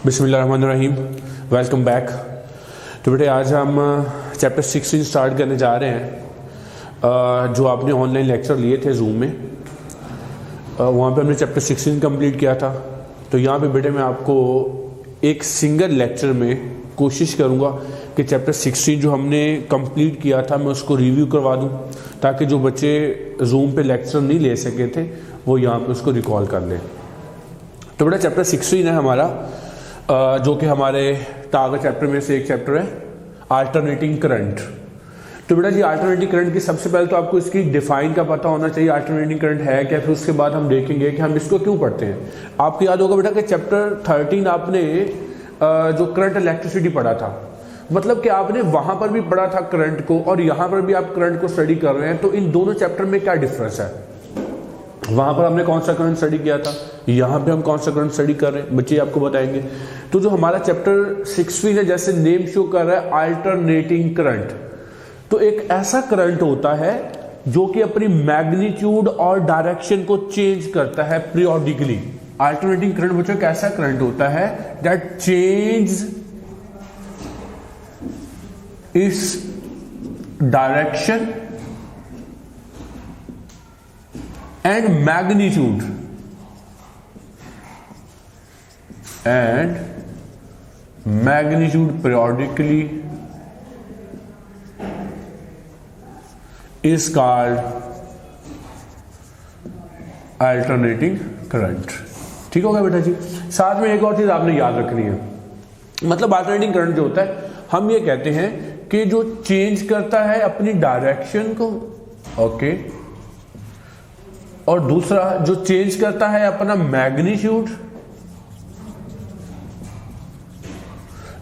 बिस्मिल्लाहिर्रहमानिर्रहीम। Welcome back. तो बेटे आज हम चैप्टर 16 स्टार्ट करने जा रहे हैं। जो आपने ऑनलाइन लेक्चर लिए थे जूम में, वहाँ पे हमने चैप्टर 16 कंप्लीट किया था। तो यहाँ पे बेटे मैं आपको एक सिंगल लेक्चर में कोशिश करूँगा कि चैप्टर 16 जो हमने कंप्लीट किया था मैं उसको रिव्यू करवा दूँ, ताकि जो बच्चे जूम पे लेक्चर नहीं ले सके थे वो यहाँ पे उसको रिकॉल कर लें। तो बेटा चैप्टर 16 है हमारा, जो कि हमारे टारगेट चैप्टर में से एक चैप्टर है, अल्टरनेटिंग करंट। तो बेटा जी अल्टरनेटिंग करंट की सबसे पहले तो आपको इसकी डिफाइन का पता होना चाहिए, अल्टरनेटिंग करंट है क्या। फिर उसके बाद हम देखेंगे कि हम इसको क्यों पढ़ते हैं। आपको याद होगा बेटा कि चैप्टर 13 आपने जो करंट इलेक्ट्रिसिटी पढ़ा था, मतलब कि आपने वहां पर भी पढ़ा था करंट को और यहाँ पर भी आप करंट को स्टडी कर रहे हैं। तो इन दोनों चैप्टर में क्या डिफरेंस है? वहां पर हमने कौन सा करंट स्टडी किया था, यहाँ पे हम कौन सा करंट स्टडी कर रहे हैं, बच्चे आपको बताएंगे। तो जो हमारा चैप्टर 16 है, जैसे नेम शो कर रहा है अल्टरनेटिंग करंट, तो एक ऐसा करंट होता है जो कि अपनी मैग्नीट्यूड और डायरेक्शन को चेंज करता है पीरियोडिकली। अल्टरनेटिंग करंट बच्चों एक ऐसा करंट होता है that change its direction and magnitude periodically is called alternating current। ठीक होगा बेटा जी। साथ में एक और चीज आपने याद रखनी है, मतलब अल्टरनेटिंग करंट जो होता है हम ये कहते हैं कि जो चेंज करता है अपनी डायरेक्शन को, ओके, और दूसरा जो चेंज करता है अपना मैग्नीट्यूड।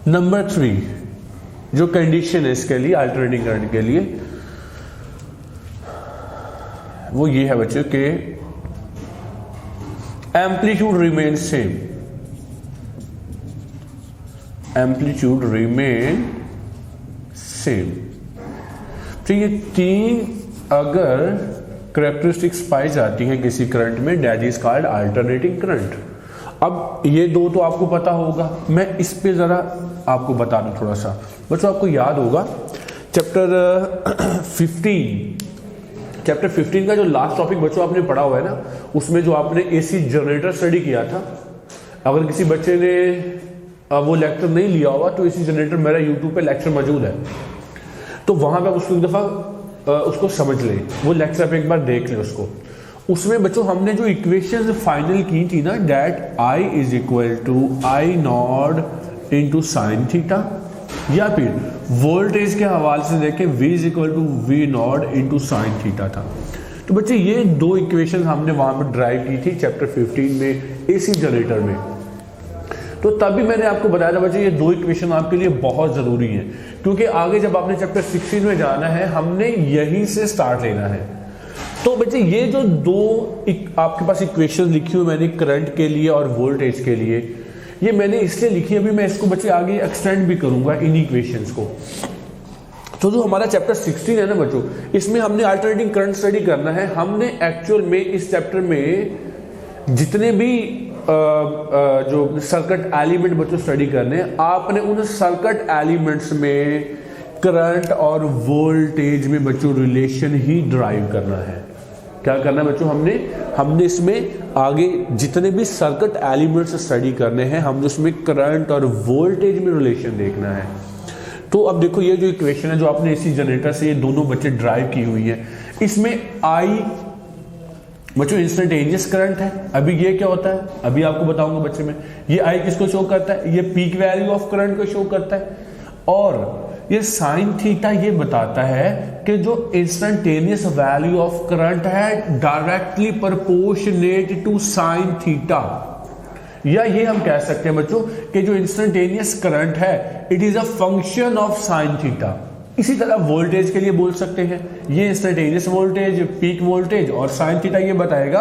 नंबर 3 जो कंडीशन है इसके लिए, अल्टरनेटिंग करंट के लिए, वो ये है बच्चों के amplitude remain same. Amplitude remain same. तो ये 3 अगर कैरेक्टरिस्टिक्स पाई जाती हैं किसी करंट में, that is called alternating current. अब ये दो तो आपको पता होगा, मैं इस पे जरा आपको बता दूं थोड़ा सा। बच्चों आपको याद होगा चैप्टर 15 का जो लास्ट टॉपिक बच्चों आपने पढ़ा हुआ है ना, उसमें जो आपने एसी जनरेटर स्टडी किया था। अगर किसी बच्चे ने वो लेक्चर नहीं लिया होगा तो एसी जनरेटर मेरा यूट्यूब पे लेक्चर मौजूद है, तो वहां पर उसको एक दफा उसको समझ ले, वो लेक्चर पे एक बार देख ले उसको। उसमें बच्चों हमने जो इक्वेशन फाइनल की थी ना, that I is equal to I not into sine theta, या फिर वोल्टेज के हवाले से देखें V is equal to V not into sine theta था। तो बच्चे ये दो इक्वेशन हमने वहां पर ड्राइव की थी चैप्टर 15 में एसी जनरेटर में। तो तभी मैंने आपको बताया था बच्चे ये दो इक्वेशन आपके लिए बहुत जरूरी है, क्योंकि आगे जब आपने चैप्टर 16 में जाना है हमने यहीं से स्टार्ट लेना है। तो बच्चे ये जो दो आपके पास इक्वेशन लिखी हुई मैंने करंट के लिए और वोल्टेज के लिए, ये मैंने इसलिए लिखी है, अभी मैं इसको बच्चे आगे एक्सटेंड भी करूंगा इन इक्वेशंस को। तो जो हमारा चैप्टर 16 है ना बच्चों, इसमें हमने अल्टरनेटिंग करंट स्टडी करना है। हमने एक्चुअल में इस चैप्टर में जितने भी जो सर्किट एलिमेंट बच्चों स्टडी करने हैं, आपने उन सर्किट एलिमेंट्स में करंट और वोल्टेज में बच्चों रिलेशन ही ड्राइव करना है। क्या करना है बच्चों, हमने इसमें आगे जितने भी सर्किट एलिमेंट्स स्टडी करने हैं, हम उसमें करंट और वोल्टेज में रिलेशन देखना है। तो अब देखो ये जो इक्वेशन है जो आपने इसी जनरेटर से ये दोनों बच्चे ड्राइव की हुई है, इसमें आई बच्चों इंस्टेंटेनियस करंट है। अभी ये क्या होता है, अभी आपको बताऊंगा बच्चे में। ये आई किसको शो करता है, ये पीक वैल्यू ऑफ करंट को शो करता है, और ये साइन थीटा ये बताता है कि जो इंस्टेंटेनियस वैल्यू ऑफ करंट है directly proportionate to sine theta. या ये हम कह सकते हैं बच्चों कि जो इंस्टेंटेनियस करंट है it is a function of sine theta. इसी तरह वोल्टेज के लिए बोल सकते हैं, ये इंस्टेंटेनियस वोल्टेज, पीक वोल्टेज, और साइन थीटा ये बताएगा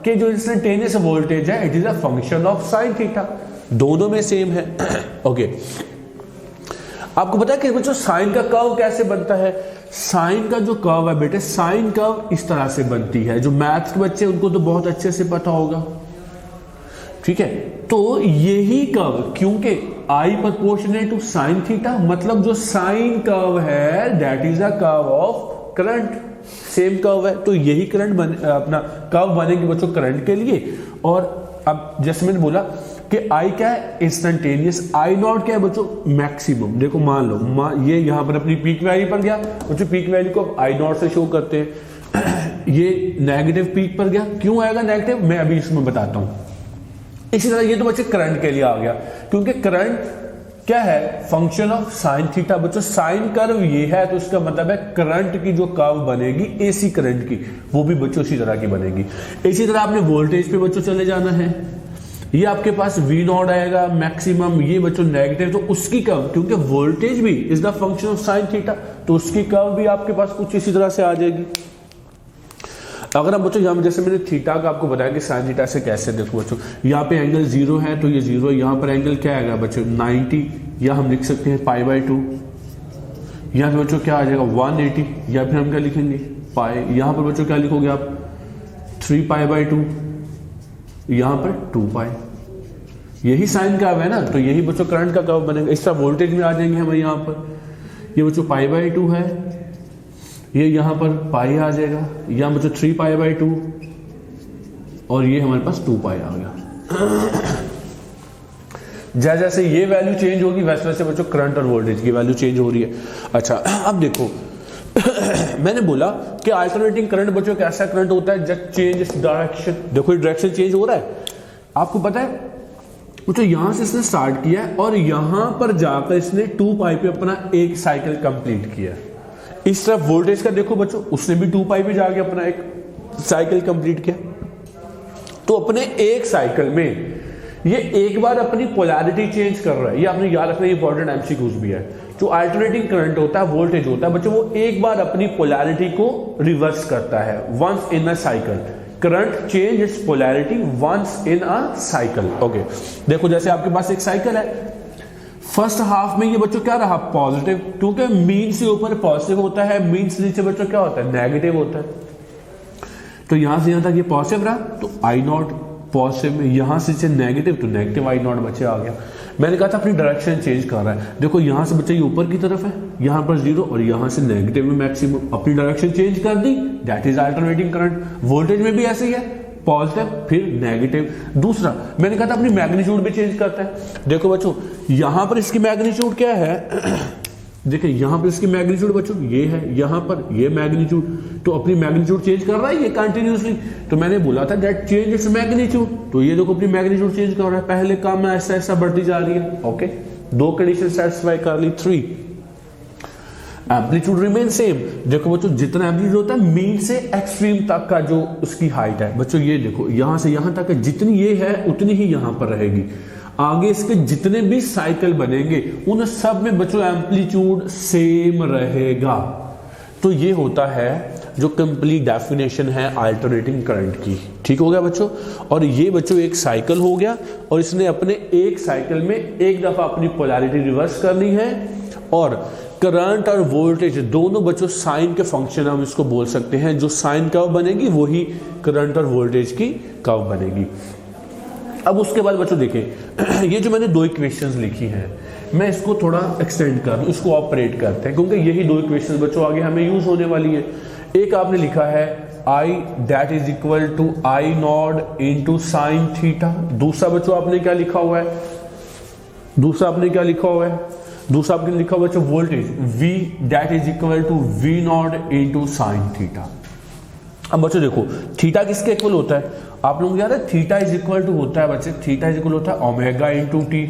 कि जो इंस्टेंटेनियस वोल्टेज है it is a function of sine theta. दोनों में सेम है। ओके, आपको पता है कि बच्चों साइन का कर्व कैसे बनता है? साइन का जो कर्व है बेटे, साइन कर्व इस तरह से बनती है। जो मैथ्स के बच्चे उनको तो बहुत अच्छे से पता होगा। ठीक है, तो यही कर्व, क्योंकि I proportional to sine theta, मतलब जो साइन कर्व है that is a curve of current, same curve है, तो यही करंट अपना कर्व बनेगी बच्चों करंट के लिए। और अब जैसे मैंने बोला कि आई क्या है, इंस्टेंटेनियस, आई नॉट क्या है बच्चों, मैक्सिमम। देखो मान लो ये यहां पर अपनी पीक वैल्यू पर गया, बच्चों पीक वैल्यू को अब आई नॉट से शो करते हैं। ये नेगेटिव पीक पर गया, क्यों आएगा नेगेटिव, मैं अभी इसमें बताता हूं। इसी तरह ये तो बच्चे करंट के लिए आ गया, क्योंकि करंट क्या है, फंक्शन ऑफ साइन थीटा। बच्चों साइन कर्व ये है, तो इसका मतलब है करंट की जो कर्व बनेगी एसी करंट की, वो भी बच्चों इसी तरह की बनेगी। इसी तरह आपने वोल्टेज पे बच्चों चले जाना है, ये आपके पास वी नॉट आएगा मैक्सिमम, ये बच्चों नेगेटिव, तो उसकी कर्व, क्योंकि वोल्टेज भी is the function of sine theta, तो उसकी कर्व भी आपके पास कुछ इसी तरह से आ जाएगी। अगर हम बच्चों यहाँ जैसे मैंने थीटा का आपको बताया कि साइन थीटा से कैसे, देखो बच्चों यहाँ पे एंगल 0 है तो ये 0, यहाँ पर एंगल क्या आएगा बच्चों 90, या हम लिख सकते हैं π/2, यहाँ पे बच्चों क्या आ जाएगा 180, या फिर हम क्या लिखेंगे पाई, यहाँ पर बच्चों क्या लिखोगे आप 3π/2, यहाँ पर 2π, यही साइन कर्व है ना, तो यही बच्चों करंट का कर्व बनेगा। इस तरह वोल्टेज में आ जाएंगे हमें, यहाँ पर ये बच्चों π/2 है, ये यहां पर पाई आ जाएगा, यहां बच्चों 3π/2, और ये हमारे पास 2π आ गया। जैसे जैसे ये वैल्यू चेंज होगी वैसे वैसे बच्चों करंट और वोल्टेज की वैल्यू चेंज हो रही है। अच्छा अब देखो मैंने बोला कि अल्टरनेटिंग करंट बच्चों कैसा करंट होता है जब चेंज इस डायरेक्शन, देखो डायरेक्शन चेंज हो रहा है, आपको पता है बच्चों यहां से इसने स्टार्ट किया है और यहां पर जाकर इसने 2π पे अपना एक साइकिल कंप्लीट किया। इस तरफ वोल्टेज का देखो बच्चों, उसने भी 2π पे जाके अपना एक साइकिल कंप्लीट किया। तो अपने एक साइकिल में ये एक बार अपनी पोलैरिटी चेंज कर रहा है, ये आपने याद रखना, इंपॉर्टेंट एमसीक्यूज भी है। जो अल्टरनेटिंग करंट होता है, वोल्टेज होता है बच्चों, वो एक बार अपनी पोलैरिटी को रिवर्स करता है, once in a cycle. Current change its polarity once in a cycle. Okay, देखो जैसे आपके पास एक साइकिल है, फर्स्ट हाफ में ये बच्चों क्या रहा पॉजिटिव, क्योंकि मीन से ऊपर पॉजिटिव होता है, मीन से नीचे बच्चों क्या होता है नेगेटिव होता है। तो यहां से यहां तक ये पॉजिटिव रहा, तो आई नॉट पॉजिटिव में, यहां से नेगेटिव तो नेगेटिव आई नॉट बच्चे आ गया। मैंने कहा था अपनी डायरेक्शन चेंज कर रहा है, देखो यहां से बच्चे ये ऊपर की तरफ है, यहां पर 0 और यहां से नेगेटिव में मैक्सिमम, अपनी डायरेक्शन चेंज कर दी, that is alternating current. Voltage में भी ऐसे ही है, पॉजिटिव फिर नेगेटिव। दूसरा मैंने कहा था अपनी मैग्नीट्यूड भी चेंज करता है। देखो बच्चों यहां पर इसकी मैग्नीट्यूड क्या है देखिए यहां पर इसकी मैग्नीट्यूड बच्चों ये है, यहां पर ये मैग्नीट्यूड, तो अपनी मैग्नीट्यूड चेंज कर रहा है ये कंटिन्यूअसली। तो मैंने बोला था दैट चेंज इट्स मैग्नीट्यूड, तो ये देखो अपनी मैग्नीट्यूड चेंज कर रहा है, पहले काम में ऐसा ऐसा बढ़ती जा रही है। ओके, 2 कंडीशन सेटिस्फाई कर ली। 3 एम्पलीट्यूड रिमेन सेम। देखो बच्चों जितना एम्पलीट्यूड होता है मीन से एक्सट्रीम तक का जो उसकी हाइट है बच्चों, ये देखो यहां से यहां तक जितनी ये है उतनी ही यहां पर रहेगी। आगे इसके जितने भी साइकिल बनेंगे उन सब में बच्चों एम्पलीट्यूड सेम रहेगा। तो ये होता है जो कंप्लीट डेफिनेशन है अल्टरनेटिंग करंट की। ठीक हो गया बच्चों, और ये बच्चों एक साइकिल हो गया और इसने अपने एक साइकिल में एक दफा अपनी पोलैरिटी रिवर्स करनी है, और करंट और वोल्टेज दोनों बच्चों साइन के फंक्शन हम इसको बोल सकते हैं। जो साइन कर्व बनेगी वही करंट और वोल्टेज की कर्व बनेगी। अब उसके बाद बच्चों देखें ये जो मैंने 2 इक्वेशंस लिखी हैं, मैं इसको थोड़ा एक्सटेंड कर दूं, इसको ऑपरेट करते हैं, क्योंकि यही 2 इक्वेशंस बच्चों आगे हमें यूज होने वाली है। एक आपने लिखा है I that is equal to I not into sine theta. दूसरा बच्चों आपने क्या लिखा हुआ है, दूसरा आपने लिखा हुआ है voltage V that is equal to V not into sine theta. अब बच्चों देखो थीटा किसके इक्वल होता है, आप लोगों को याद है थीटा इज इक्वल टू होता है बच्चे, थीटा इज इक्वल होता है ओमेगा इंटू टी,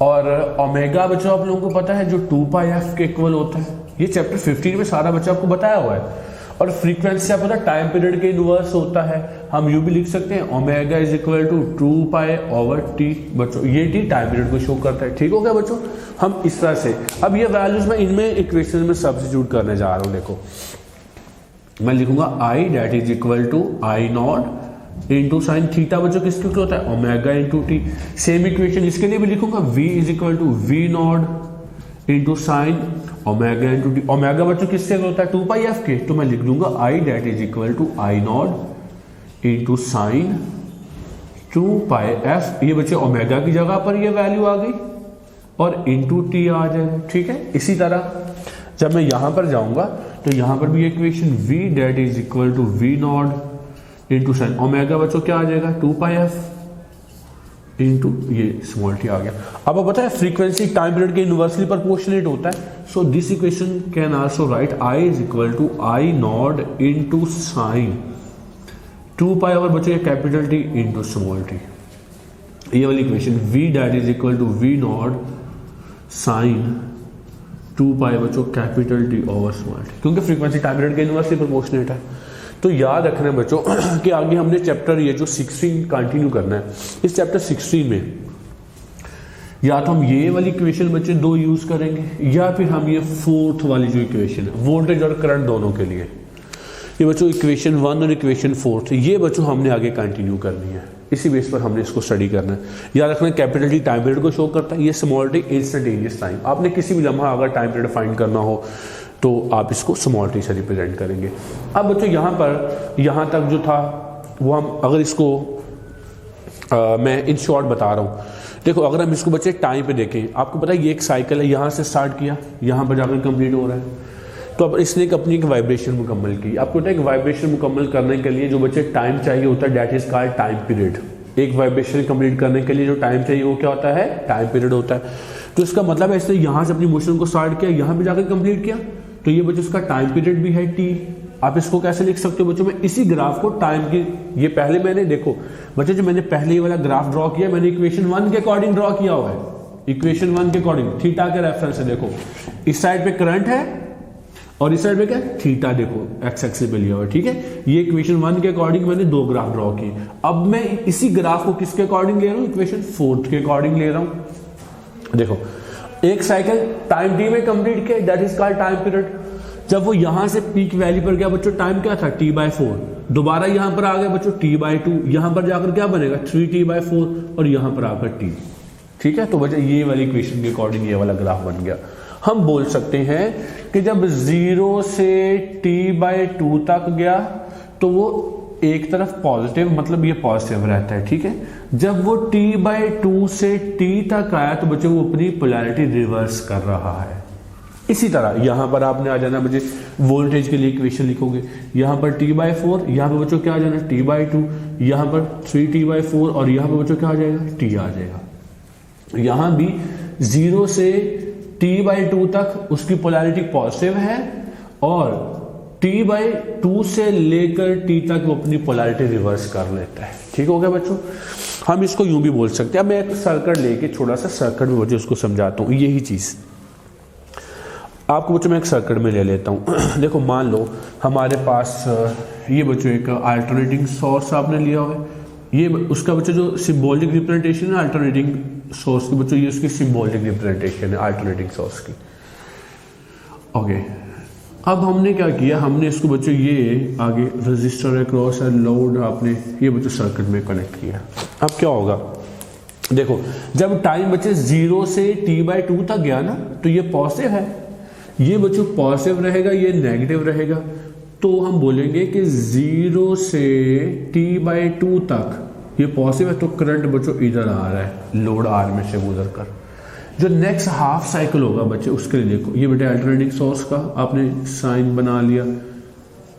और ओमेगा बच्चों आप लोगों को पता है जो 2πf के इक्वल होता है। ये चैप्टर 15 में सारा बच्चा आपको बताया हुआ है। और फ्रीक्वेंसी आप पता है टाइम पीरियड के इनवर्स होता है, हम यू भी लिख सकते हैं omega is equal to 2π/t बच्चों, ये टी टाइम पीरियड को शो करता है। ठीक हो गया बच्चों, हम इस तरह से अब ये वैल्यूज मैं इनमें इक्वेशन में सब्स्टिट्यूट करने जा रहा हूं। देखो मैं लिखूंगा I that is equal to I not into sine theta बच्चों किसके इक्वल होता है omega into T. Same equation इसके लिए भी लिखूंगा V is equal to V not into sine omega into T. Omega बच्चों किससे होता है 2πf के, तो मैं लिख दूंगा I that is equal to I not into sine 2 pi F, ये बच्चे ओमेगा की जगह पर ये वैल्यू आ गई और इंटू टी आ जाएगा, ठीक है। इसी तरह जब मैं यहां पर जाऊंगा तो यहां पर भी इक्वेशन v डेट is equal to v naught into sine omega बच्चों क्या आ जाएगा 2 पाई एफ इंटू ये स्मॉल टी आ गया। अब पता है फ्रीक्वेंसी टाइम पीरियड के इनवर्सली प्रोपोर्शनेट होता है, so this equation can also write I is equal to I not into sine 2 pi over बच्चों capital T into small T, ये वाली इक्वेशन v डेट is equal to v not sign 2 पाई बच्चों capital T over small T, क्योंकि frequency time period के inversely proportionate है। तो याद रखना है बच्चों कि आगे हमने चैप्टर ये जो 16 कंटिन्यू करना है, इस चैप्टर 16 में या तो हम ये वाली इक्वेशन बच्चे 2 यूज करेंगे या फिर हम ये 4th वाली जो इक्वेशन है वोल्टेज और करंट दोनों के लिए, ये बच्चों इक्वेशन 1 और इक्वेशन 4 ये बच्चों हमने आगे कंटिन्यू करनी है, इसी बेस पर हमने इसको स्टडी करना है। याद रखना कैपिटल टी टाइम पीरियड को शो करता है, ये स्मॉल टी इंस्टेंटेनियस टाइम। आपने किसी भी लम्हा अगर टाइम पीरियड फाइंड करना हो तो आप इसको स्मॉल टी से रिप्रेजेंट करेंगे। अब बच्चों यहाँ पर यहाँ तक जो था वो हम अगर इसको मैं इन शॉर्ट बता रहा हूँ, देखो अगर हम इसको बच्चे टाइम पे देखें, आपको पता है ये एक साइकिल है, यहाँ से स्टार्ट किया यहाँ पर जाकर कंप्लीट हो रहा है, तो अब इसने अपनी एक वाइब्रेशन मुकम्मल की। आपको पता है एक वाइब्रेशन मुकम्मल करने के लिए जो बच्चे टाइम चाहिए होता है that is called time period. एक वाइब्रेशन कंप्लीट करने के लिए जो टाइम चाहिए वो क्या होता है टाइम पीरियड होता है। तो इसका मतलब है इसने यहाँ से अपनी मोशन को स्टार्ट किया, यहाँ पे जाकर कंप्लीट किया, तो ये बच्चों इसका टाइम पीरियड भी है टी। आप इसको कैसे लिख सकते हो बच्चों, में इसी ग्राफ को टाइम की, ये पहले मैंने देखो बच्चों जो मैंने पहले ये वाला ग्राफ ड्रॉ किया मैंने इक्वेशन 1 के अकॉर्डिंग ड्रॉ किया हुआ है, इक्वेशन 1 के अकॉर्डिंग थीटा के रेफरेंस से। देखो इस साइड पे करंट है और इस साइड पे क्या थीटा, देखो एक्स एक्सिस पे लिया हुआ है, ठीक है। ये इक्वेशन 1 के अकॉर्डिंग मैंने 2 ग्राफ ड्रॉ किए। अब मैं इसी ग्राफ को किसके अकॉर्डिंग ले रहा हूँ, इक्वेशन 4 के अकॉर्डिंग ले रहा हूँ। देखो एक साइकिल टाइम टी में कंप्लीट किया, that is called time period. जब वो यहां से पीक वैल्यू पर गया बच्चों टाइम क्या था t/4, दोबारा यहां पर आ गया बच्चों t/2, यहां पर जाकर क्या बनेगा 3t/4 और यहां पर आकर t, ठीक है। तो बच्चों ये वाली इक्वेशन के अकॉर्डिंग ये वाला ग्राफ बन गया। हम बोल सकते हैं कि जब 0 से t/2 तक गया तो वो एक तरफ पॉजिटिव, मतलब ये पॉजिटिव रहता है, ठीक है। जब वो t/2 से t तक आया तो बच्चों वो अपनी पोलैरिटी रिवर्स कर रहा है। इसी तरह यहां पर आपने आ जाना बच्चे वोल्टेज के लिए इक्वेशन लिखोगे, यहां पर t/4, यहां पर बच्चों क्या आ जाना t/2, यहां पर 3t/4 और यहां पर बच्चों क्या आ जाएगा t आ जाएगा। यहां भी 0 से t/2 तक उसकी पोलैरिटी पॉजिटिव है और t/2 से लेकर t तक वो अपनी पोलैरिटी रिवर्स कर लेता है, ठीक हो गया बच्चों। हम इसको यूं भी बोल सकते हैं। अब मैं एक सर्किट लेके छोटा सा सर्किट में बच्चों उसको समझाता हूं, यही चीज आपको बच्चों मैं एक सर्किट में ले लेता हूं। देखो मान लो हमारे पास ये बच्चों एक अल्टरनेटिंग सोर्स आपने लिया हुआ है, ये उसका बच्चों जो सिंबॉलिक रिप्रेजेंटेशन है अल्टरनेटिंग सोर्स की, बच्चों ये उसकी सिंबॉलिक रिप्रेजेंटेशन है अल्टरनेटिंग सोर्स की। ओके, अब हमने क्या किया, हमने इसको बच्चों ये आगे रजिस्टर अक्रॉस है लोड आपने ये बच्चों सर्किट में कनेक्ट किया। अब क्या होगा, देखो जब टाइम बच्चे 0 से t/2 तक गया ना तो ये पॉजिटिव है, ये बच्चों पॉजिटिव रहेगा, ये नेगेटिव रहेगा। तो हम बोलेंगे कि 0 से t/2 तक ये पॉजिटिव है तो करंट बच्चों इधर आ रहा है लोड आर में से गुजर कर। जो नेक्स्ट हाफ साइकिल होगा बच्चे उसके लिए देखो ये बेटे अल्टरनेटिंग सोर्स का आपने साइन बना लिया,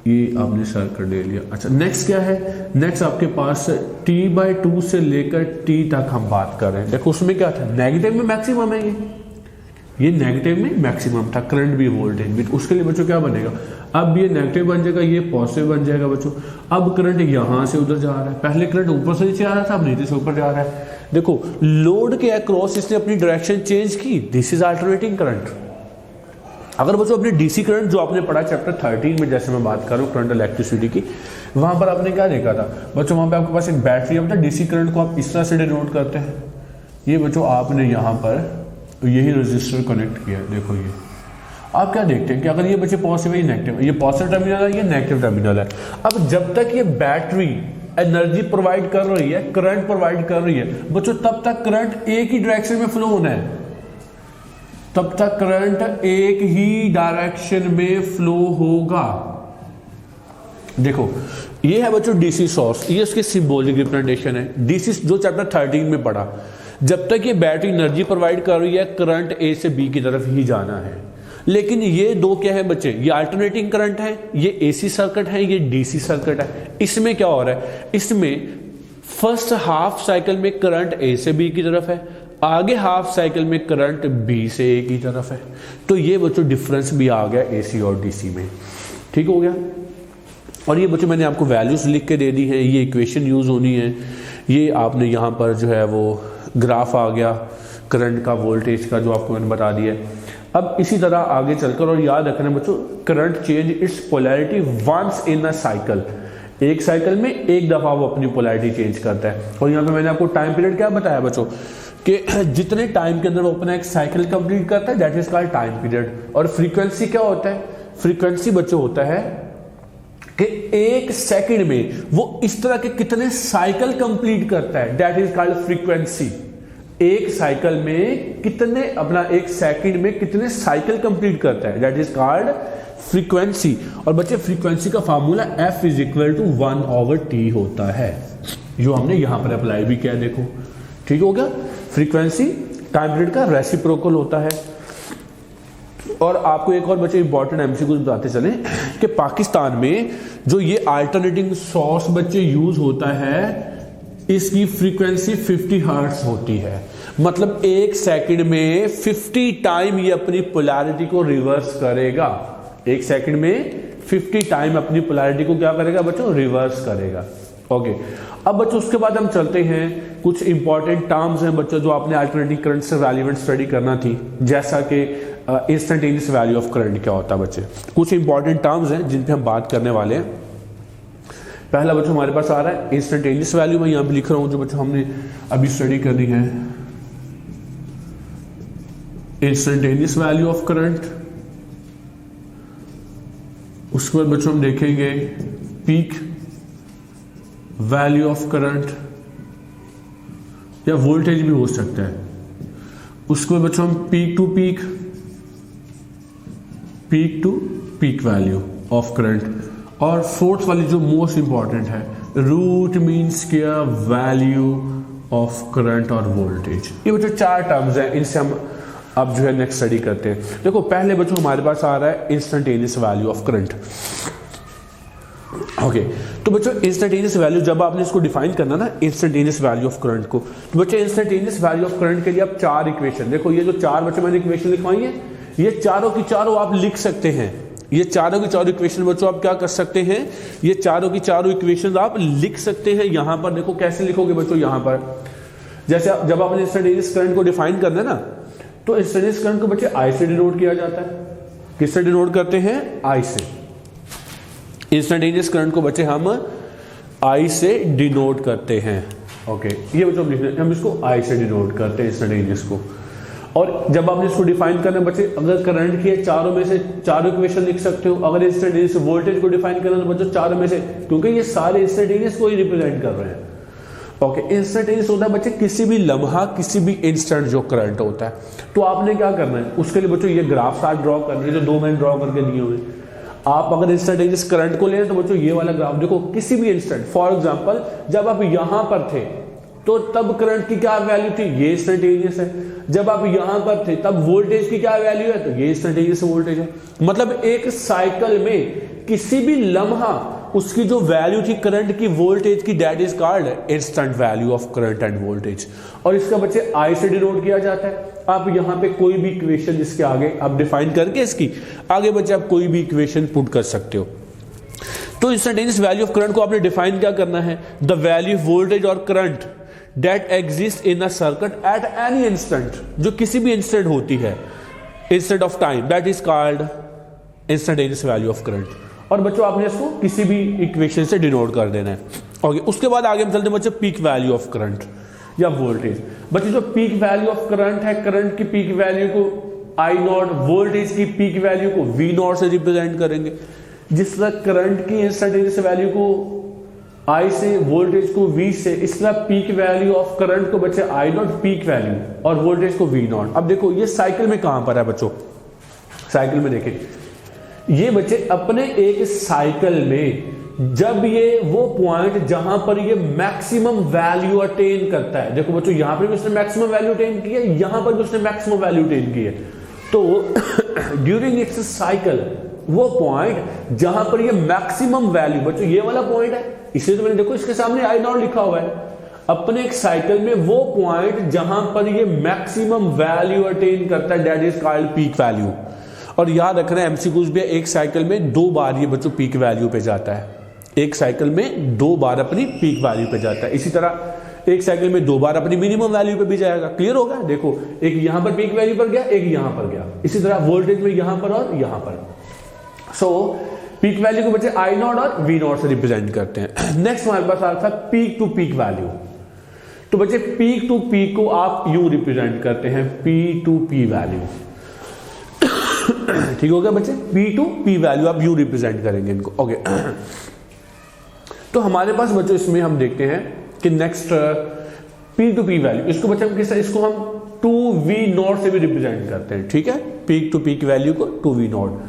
ये आपने सर्किट ले लिया। अच्छा नेक्स्ट क्या है, नेक्स्ट आपके पास t/2 से लेकर t तक हम बात कर रहे हैं। देखो उसमें क्या था, नेगेटिव में मैक्सिमम है, ये नेगेटिव में मैक्सिमम था, करंट भी वोल्टेज भी। उसके लिए बच्चों क्या बनेगा, अब ये नेगेटिव बन जाएगा, ये पॉजिटिव बन जाएगा बच्चों। अब करंट यहां से उधर जा रहा है, पहले करंट ऊपर से नीचे आ रहा था, अब नीचे से ऊपर जा रहा है। देखो लोड के अक्रॉस इसने अपनी डायरेक्शन चेंज की, दिस इज अल्टरनेटिंग करंट। अगर बच्चों अपने डीसी करंट जो आपने पढ़ा चैप्टर 13 में, जैसे मैं बात कर रहा हूँ करंट इलेक्ट्रिसिटी की, वहां पर आपने क्या देखा था बच्चों, वहां पर आपके पास एक बैटरी होता है, डीसी करंट को आप इस तरह से डिनोट करते हैं। ये बच्चों आपने यहाँ पर यही रजिस्टर कनेक्ट किया, देखो ये आप क्या देखते हैं कि अगर ये बच्चे पॉजिटिव है, ये नेगेटिव, ये पॉजिटिव टर्मिनल है, ये नेगेटिव टर्मिनल है। अब जब तक ये बैटरी एनर्जी प्रोवाइड कर रही है, करंट प्रोवाइड कर रही है बच्चों, तब तक करंट एक ही डायरेक्शन में फ्लो होना है, तब तक करंट एक ही डायरेक्शन में फ्लो होगा। देखो ये है बच्चों डीसी सोर्स, ये उसकी सिंबॉलिक रिप्रेजेंटेशन है। डीसी जो चैप्टर 13 में पढ़ा, जब तक ये बैटरी एनर्जी प्रोवाइड कर रही है करंट ए से बी की तरफ ही जाना है। लेकिन ये दो क्या है बच्चे, ये अल्टरनेटिंग करंट है, ये एसी सर्किट है, ये डीसी सर्किट है। इसमें क्या हो रहा है, इसमें फर्स्ट हाफ साइकिल में करंट ए से बी की तरफ है, आगे हाफ साइकिल में करंट बी से ए की तरफ है। तो ये बच्चों डिफरेंस भी आ गया एसी और डीसी में, ठीक हो गया। और ये बच्चों मैंने आपको वैल्यूज लिख के दे दी है, ये इक्वेशन यूज होनी है, ये आपने यहाँ पर जो है वो ग्राफ आ गया करंट का, वोल्टेज का, जो आपको मैंने बता दिया। अब इसी तरह आगे चलकर, और याद रखना बच्चों, current change its polarity once in a cycle, एक साइकिल में एक दफा वो अपनी पोलैरिटी चेंज करता है। और यहाँ पे मैंने आपको टाइम पीरियड क्या बताया बच्चों, कि जितने टाइम के अंदर वो अपना एक साइकिल कंप्लीट करता है, that is called time period. और फ्रीक्वेंसी क्या होता है, फ्रीक्वेंसी बच्चों होता है कि एक सेकंड में वो इस तरह के कितने साइकिल कंप्लीट करता है, दैट इज कॉल्ड फ्रीक्वेंसी। एक साइकिल में कितने, अपना एक सेकंड में कितने साइकिल कंप्लीट करता है, दैट इज कॉल्ड फ्रीक्वेंसी। और बच्चे फ्रीक्वेंसी का formula F is equal to 1/T होता है, जो हमने यहां पर अप्लाई भी किया, देखो ठीक हो गया। फ्रीक्वेंसी टाइम पीरियड का रेसिप्रोकल होता है। और आपको एक और बच्चे इंपॉर्टेंट एमसीक्यू बताते चले कि पाकिस्तान में जो ये अल्टरनेटिंग सोर्स बच्चे यूज होता है, इसकी फ्रीक्वेंसी 50 हर्ट्ज होती है। मतलब एक सेकंड में 50 टाइम ये अपनी पोलैरिटी को रिवर्स करेगा, एक सेकंड में 50 टाइम अपनी पोलैरिटी को क्या करेगा बच्चों, रिवर्स करेगा। ओके, अब बच्चों उसके बाद हम चलते हैं, कुछ इंपॉर्टेंट टर्म्स हैं बच्चों जो आपने अल्टरनेटिंग करंट से रेलेवेंट स्टडी करना थी, जैसा कि इंस्टेंटेनियस वैल्यू ऑफ करंट क्या होता है बच्चे। कुछ इंपॉर्टेंट टर्म्स हैं जिन पे हम बात करने वाले हैं। पहला बच्चों हमारे पास आ रहा है इंस्टेंटेनियस वैल्यू, मैं यहां पे लिख रहा हूं जो बच्चों हमने अभी स्टडी करनी है, इंस्टेंटेनियस वैल्यू ऑफ करंट। उसके बाद बच्चों हम देखेंगे पीक वैल्यू ऑफ करंट, या वोल्टेज भी हो सकता है। उसके बाद बच्चों हम peak to peak value of current. और फोर्थ वाली जो मोस्ट इंपॉर्टेंट है, root mean square value of current और वोल्टेज। ये बच्चों 4 टर्म्स हैं, इनसे हम अब जो है नेक्स्ट स्टडी करते हैं। देखो पहले बच्चों हमारे पास आ रहा है instantaneous value of current. Okay, तो बच्चों इंस्टेंटेनियस वैल्यू जब आपने इसको डिफाइन करना ना, इंस्टेंटेनियस वैल्यू ऑफ करंट को, तो बच्चों इंस्टेंटेनियस वैल्यू ऑफ करंट के लिए आप 4 इक्वेशन, देखो ये जो 4 बच्चों मैंने इक्वेशन लिखवाई है, ये चारों की चारों आप लिख सकते हैं। ये चारों की चारों इक्वेशन बच्चों आप क्या कर सकते हैं, ये चारों की चारों इक्वेशन आप लिख सकते हैं। यहां पर देखो कैसे लिखोगे बच्चों, यहां पर जैसे जब आपने इंस्टेंटेनियस करंट को डिफाइन करना है ना, तो इंस्टेंटेनियस करंट को बच्चे आई से डिनोट किया जाता है। किससे डिनोट करते हैं, आई से। इंस्टेंटेनियस करंट को बच्चे हम आई से डिनोट करते हैं। ओके, ये बच्चों हम इसको आई से डिनोट करते हैं इंस्टेंटेनियस को। और जब आपने इसको डिफाइन करना बच्चे, अगर करंट की चारों में से चारों इक्वेशन लिख सकते हो। अगर इंस्टेंटेनियस वोल्टेज को डिफाइन करना तो बच्चों चारों में से, क्योंकि ये सारे इंस्टेंटेनियस को ही रिप्रेजेंट कर रहे हैं। ओके, इंस्टेंटेनियस होता है बच्चे किसी भी लम्हा, किसी भी इंस्टेंट जो करंट होता है। तो आपने क्या करना है, उसके लिए बच्चों ये ग्राफ आप ड्रॉ करना है, जो 2 मैंने ड्रॉ करके दिए हुए। आप अगर इंस्टेंटेनियस करंट को लें तो बच्चों ये वाला ग्राफ देखो, किसी भी इंस्टेंट, फॉर एग्जांपल जब आप यहां पर थे तो तब करंट की क्या वैल्यू थी, ये इंस्टेंटेनियस है। जब आप यहां पर थे तब वोल्टेज की क्या वैल्यू है, तो ये इंस्टेंटेनियस वोल्टेज है। मतलब एक साइकिल में किसी भी लम्हा उसकी जो वैल्यू थी करंट की, वोल्टेज की, that is called instant value of current end voltage. और इसका बच्चे आई से डिनोट किया जाता है। आप यहां पे कोई भी इक्वेशन इसके आगे आप डिफाइन करके इसकी आगे बच्चे आप कोई भी इक्वेशन पुट कर सकते हो। तो इंस्टेंटेनियस वैल्यू ऑफ करंट को आपने डिफाइन क्या करना है, द वैल्यू ऑफ वोल्टेज और current that exist in a circuit at any instant, जो किसी भी इंस्टेंट होती है, instant of time, that is called instantaneous value of current. और बच्चों आपने इसको किसी भी इक्वेशन से डिनोट कर देना है। ओके, उसके बाद आगे हम चलते हैं बच्चों पीक वैल्यू ऑफ करंट या वोल्टेज। बच्चों जो पीक वैल्यू ऑफ करंट है, करंट की पीक वैल्यू को आई नॉट, वोल्टेज की पीक वैल्यू को वी नॉट से रिप्रेजेंट करेंगे। जिस तरह करंट की इंस्टेंटेनियस वैल्यू को आई से, वोल्टेज को वी से, इस तरह पीक वैल्यू ऑफ करंट को बच्चे आई नॉट पीक वैल्यू और वोल्टेज को वी नॉट। अब देखो ये साइकिल में कहां पर है बच्चों, साइकिल में देखें, ये बच्चे अपने एक साइकिल में जब ये वो पॉइंट जहां पर ये मैक्सिमम वैल्यू अटेन करता है, देखो बच्चों यहां पर भी उसने मैक्सिमम वैल्यू अटेन की है, यहां पर भी उसने मैक्सिमम वैल्यू अटेन की है, तो ड्यूरिंग इट्स साइकिल वो पॉइंट जहां पर ये मैक्सिमम वैल्यू, बच्चों ये वाला पॉइंट है, इसलिए तो मैंने देखो इसके सामने आई नॉट लिखा हुआ है, अपने एक साइकिल में वो पॉइंट जहां पर ये मैक्सिमम वैल्यू अटेन करता है that is called peak value. और याद रखना एमसीक्यूज भी, एक साइकिल में 2 बार ये बच्चों पीक वैल्यू पे जाता है, एक साइकिल में 2 बार अपनी पीक वैल्यू पे जाता है, इसी तरह एक साइकिल में 2 बार अपनी मिनिमम वैल्यू पे भी जाएगा। क्लियर होगा? देखो एक यहां पर पीक वैल्यू पर गया, एक यहां पर गया, इसी तरह वोल्टेज में यहां पर और यहां पर। सो पीक वैल्यू को बच्चे आई नॉट और वी नॉट से रिप्रेजेंट करते हैं। नेक्स्ट हमारे पास आता है पीक टू पीक वैल्यू। तो बच्चे पीक टू पीक को आप यू रिप्रेजेंट करते हैं, पी टू पी वैल्यू। ठीक हो गया बच्चे, पी टू पी वैल्यू आप यू रिप्रेजेंट करेंगे इनको। ओके तो हमारे पास बच्चों इसमें हम देखते हैं कि next P to P value, इसको बच्चे हम किस, इसको हम टू वी नॉट से भी रिप्रेजेंट करते हैं। ठीक है, पीक टू पीक वैल्यू को टू वी नॉट।